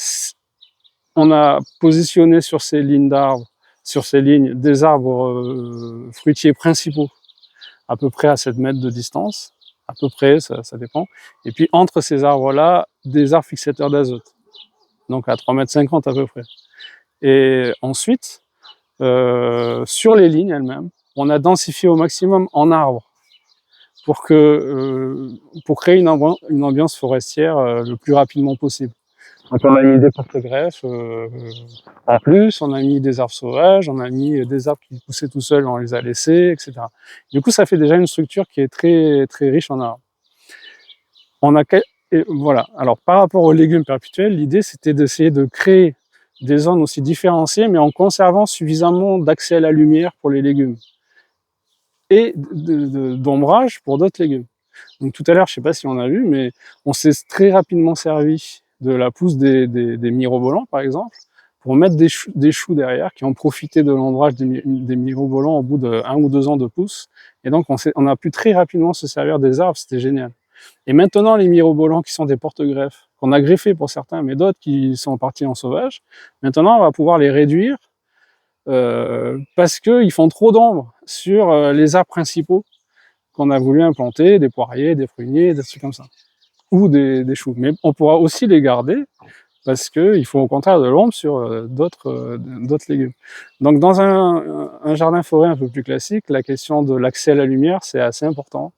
on a positionné sur ces lignes d'arbres, sur ces lignes, des arbres fruitiers principaux, à peu près à 7 mètres de distance, à peu près, ça dépend. Et puis entre ces arbres-là, des arbres fixateurs d'azote, donc à 3,50 mètres à peu près. Et ensuite, sur les lignes elles-mêmes, on a densifié au maximum en arbres pour créer une ambiance forestière le plus rapidement possible. Donc on a mis des porte-greffes en plus, on a mis des arbres sauvages, on a mis des arbres qui poussaient tout seuls, on les a laissés, etc. Du coup, ça fait déjà une structure qui est très, très riche en arbres. Et voilà. Alors par rapport aux légumes perpétuels, l'idée c'était d'essayer de créer des zones aussi différenciées, mais en conservant suffisamment d'accès à la lumière pour les légumes et d'ombrage pour d'autres légumes. Donc tout à l'heure, je ne sais pas si on a vu, mais on s'est très rapidement servi de la pousse des mirobolans, par exemple, pour mettre des choux derrière qui ont profité de l'ombrage des mirobolans au bout de 1 ou 2 ans de pousse. Et donc on a pu très rapidement se servir des arbres, c'était génial. Et maintenant, les mirobolans qui sont des porte-greffes, qu'on a greffés pour certains, mais d'autres qui sont partis en sauvage, maintenant on va pouvoir les réduire parce qu'ils font trop d'ombre sur les arbres principaux qu'on a voulu implanter, des poiriers, des pruniers, des trucs comme ça, ou des choux. Mais on pourra aussi les garder parce qu'il faut au contraire de l'ombre sur d'autres légumes. Donc dans un jardin-forêt un peu plus classique, la question de l'accès à la lumière, c'est assez important.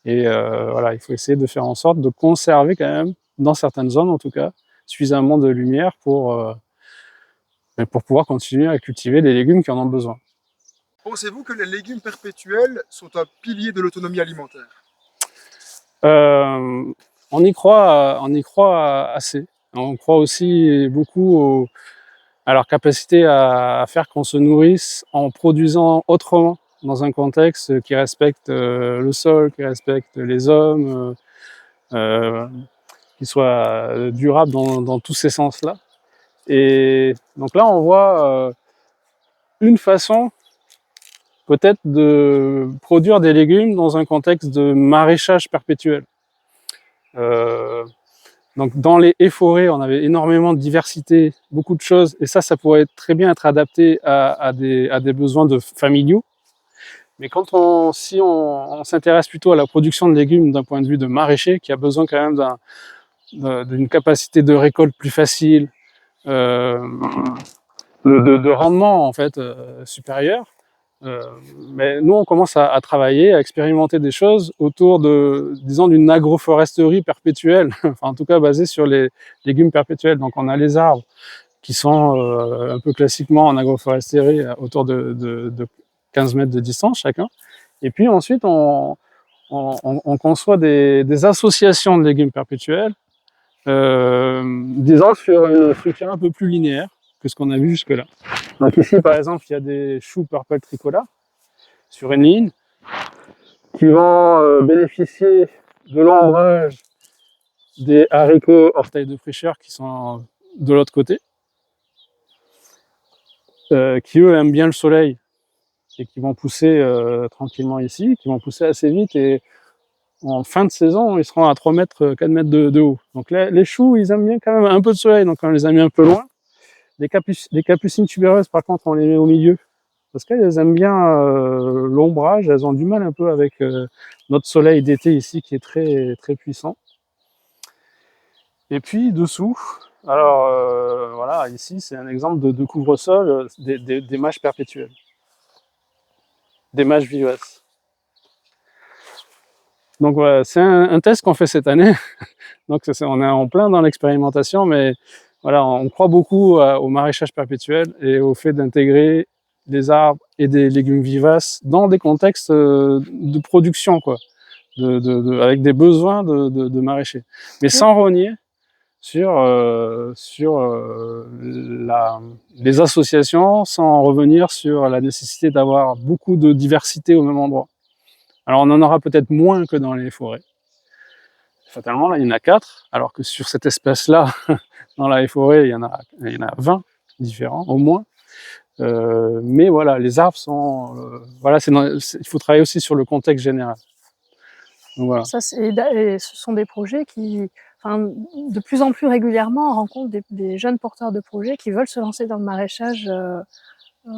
Et voilà, il faut essayer de faire en sorte de conserver quand même, dans certaines zones en tout cas, suffisamment de lumière pour pouvoir continuer à cultiver les légumes qui en ont besoin. Pensez-vous que les légumes perpétuels sont un pilier de l'autonomie alimentaire? On y croit assez. On croit aussi beaucoup à leur capacité à faire qu'on se nourrisse en produisant autrement, dans un contexte qui respecte le sol, qui respecte les hommes, qui soit durable dans tous ces sens-là. Et donc là, on voit une façon peut-être de produire des légumes dans un contexte de maraîchage perpétuel. Donc dans les haies forêts, on avait énormément de diversité, beaucoup de choses, et ça pourrait très bien être adapté à des besoins familiaux. Mais si on s'intéresse plutôt à la production de légumes d'un point de vue de maraîcher, qui a besoin quand même d'une capacité de récolte plus facile, de rendement en fait supérieur, mais nous on commence à travailler, à expérimenter des choses autour disons d'une agroforesterie perpétuelle, enfin en tout cas basée sur les légumes perpétuels. Donc on a les arbres qui sont un peu classiquement en agroforesterie autour de 15 mètres de distance chacun, et puis ensuite on conçoit des associations de légumes perpétuels, disons sur une structure un peu plus linéaire que ce qu'on a vu jusque-là. Donc ici, par exemple, il y a des choux purple tricolores sur une ligne qui vont bénéficier de l'ombrage des haricots orteils de prêcheur qui sont de l'autre côté, qui eux aiment bien le soleil et qui vont pousser tranquillement ici, qui vont pousser assez vite, et en fin de saison, ils seront à 3 mètres, 4 mètres de haut. Donc là, les choux, ils aiment bien quand même un peu de soleil, donc on les a mis un peu loin. Les capucines tubéreuses, par contre, on les met au milieu, parce qu'elles aiment bien l'ombrage, elles ont du mal un peu avec notre soleil d'été ici, qui est très, très puissant. Et puis, dessous, alors voilà, ici, c'est un exemple de couvre-sol des mâches perpétuelles. des mâches vivaces. Donc voilà, c'est un test qu'on fait cette année. Donc on est en plein dans l'expérimentation, mais voilà, on croit beaucoup au maraîchage perpétuel et au fait d'intégrer des arbres et des légumes vivaces dans des contextes de production, quoi, avec des besoins de maraîchers, mais sans renier sur les associations, sans revenir sur la nécessité d'avoir beaucoup de diversité au même endroit. Alors on en aura peut-être moins que dans les forêts. Fatalement, là, il y en a 4, alors que sur cette espèce-là, dans la forêt, il y en a 20 différents, au moins. Mais voilà, les arbres sont... voilà, il faut travailler aussi sur le contexte général. Donc, voilà. Ça, et ce sont des projets qui, enfin, de plus en plus régulièrement, on rencontre des jeunes porteurs de projets qui veulent se lancer dans le maraîchage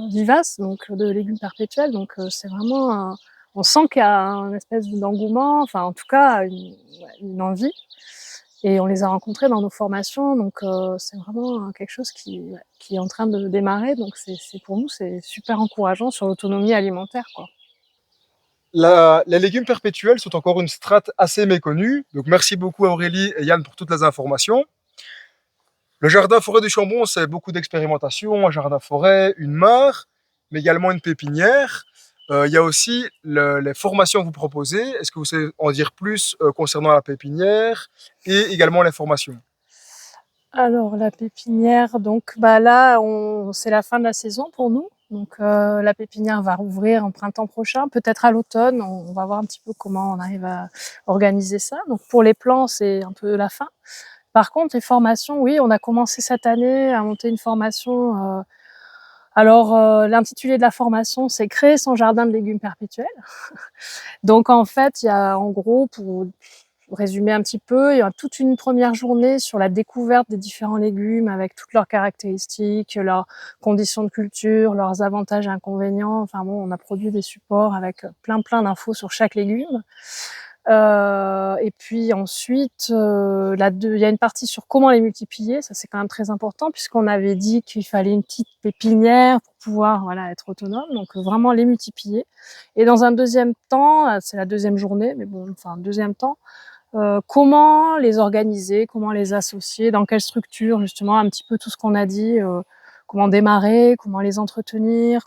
vivace, donc de légumes perpétuels. Donc c'est vraiment, on sent qu'il y a une espèce d'engouement, enfin en tout cas une envie. Et on les a rencontrés dans nos formations, donc c'est vraiment quelque chose qui est en train de démarrer. Donc pour nous, c'est super encourageant sur l'autonomie alimentaire, quoi. Les légumes perpétuels sont encore une strate assez méconnue. Donc merci beaucoup à Aurélie et Yann pour toutes les informations. Le jardin forêt du Chambon, c'est beaucoup d'expérimentation, un jardin forêt, une mare, mais également une pépinière. Il y a aussi les formations que vous proposez. Est-ce que vous savez en dire plus concernant la pépinière et également les formations? Alors la pépinière, donc là, c'est la fin de la saison pour nous. Donc la pépinière va rouvrir en printemps prochain, peut-être à l'automne. On va voir un petit peu comment on arrive à organiser ça. Donc pour les plants, c'est un peu la fin. Par contre, les formations, oui, on a commencé cette année à monter une formation. L'intitulé de la formation, c'est créer son jardin de légumes perpétuels. Donc en fait, il y a en gros, pour résumer un petit peu, il y a toute une première journée sur la découverte des différents légumes avec toutes leurs caractéristiques, leurs conditions de culture, leurs avantages et inconvénients. Enfin bon, on a produit des supports avec plein d'infos sur chaque légume. Et puis ensuite, il y a une partie sur comment les multiplier. Ça, c'est quand même très important puisqu'on avait dit qu'il fallait une petite pépinière pour pouvoir être autonome. Donc vraiment les multiplier. Et dans un deuxième temps, c'est la deuxième journée, mais bon, enfin deuxième temps, comment les organiser, comment les associer, dans quelle structure, justement, un petit peu tout ce qu'on a dit, comment démarrer, comment les entretenir,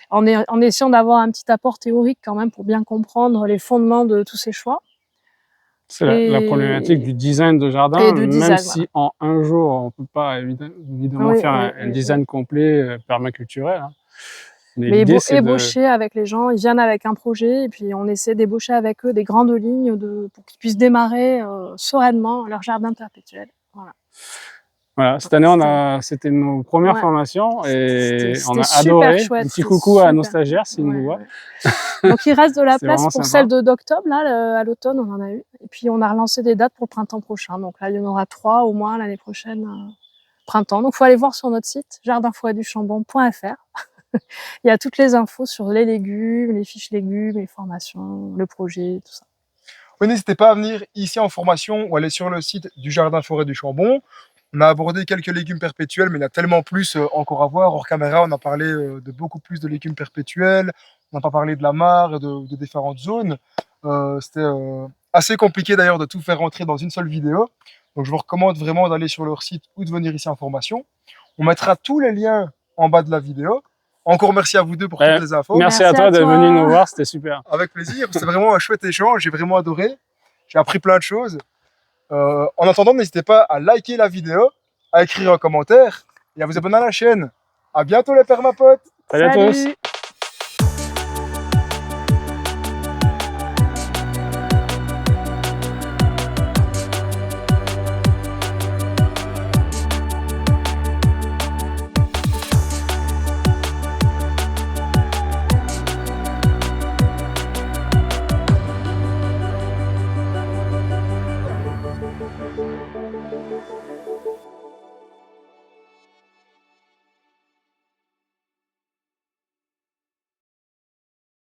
en essayant d'avoir un petit apport théorique quand même pour bien comprendre les fondements de tous ces choix. C'est la problématique du design de jardin, même si en un jour, on ne peut pas évidemment faire un design complet permaculturel. Hein. Mais ébaucher avec les gens, ils viennent avec un projet et puis on essaie d'ébaucher avec eux des grandes lignes pour qu'ils puissent démarrer sereinement leur jardin perpétuel. Voilà, cette année, c'était nos premières formations et on a adoré. Chouette, un petit coucou à nos stagiaires s'ils nous voient. Donc il reste de la place pour celle d'octobre, là, à l'automne on en a eu. Et puis on a relancé des dates pour le printemps prochain. Donc là il y en aura 3 au moins l'année prochaine, printemps. Donc il faut aller voir sur notre site jardinforêtduchambon.fr. Il y a toutes les infos sur les légumes, les fiches légumes, les formations, le projet, tout ça. Oui, n'hésitez pas à venir ici en formation ou aller sur le site du Jardin Forêt du Chambon. On a abordé quelques légumes perpétuels, mais il y a tellement plus encore à voir. Hors caméra, on a parlé de beaucoup plus de légumes perpétuels. On n'a pas parlé de la mare et de différentes zones. C'était assez compliqué d'ailleurs de tout faire rentrer dans une seule vidéo. Donc je vous recommande vraiment d'aller sur leur site ou de venir ici en formation. On mettra tous les liens en bas de la vidéo. Encore merci à vous deux pour toutes les infos. Merci à toi d'être venu nous voir, c'était super. Avec plaisir, c'était vraiment un chouette échange, j'ai vraiment adoré. J'ai appris plein de choses. En attendant, n'hésitez pas à liker la vidéo, à écrire un commentaire et à vous abonner à la chaîne. À bientôt les permapotes. Salut à tous.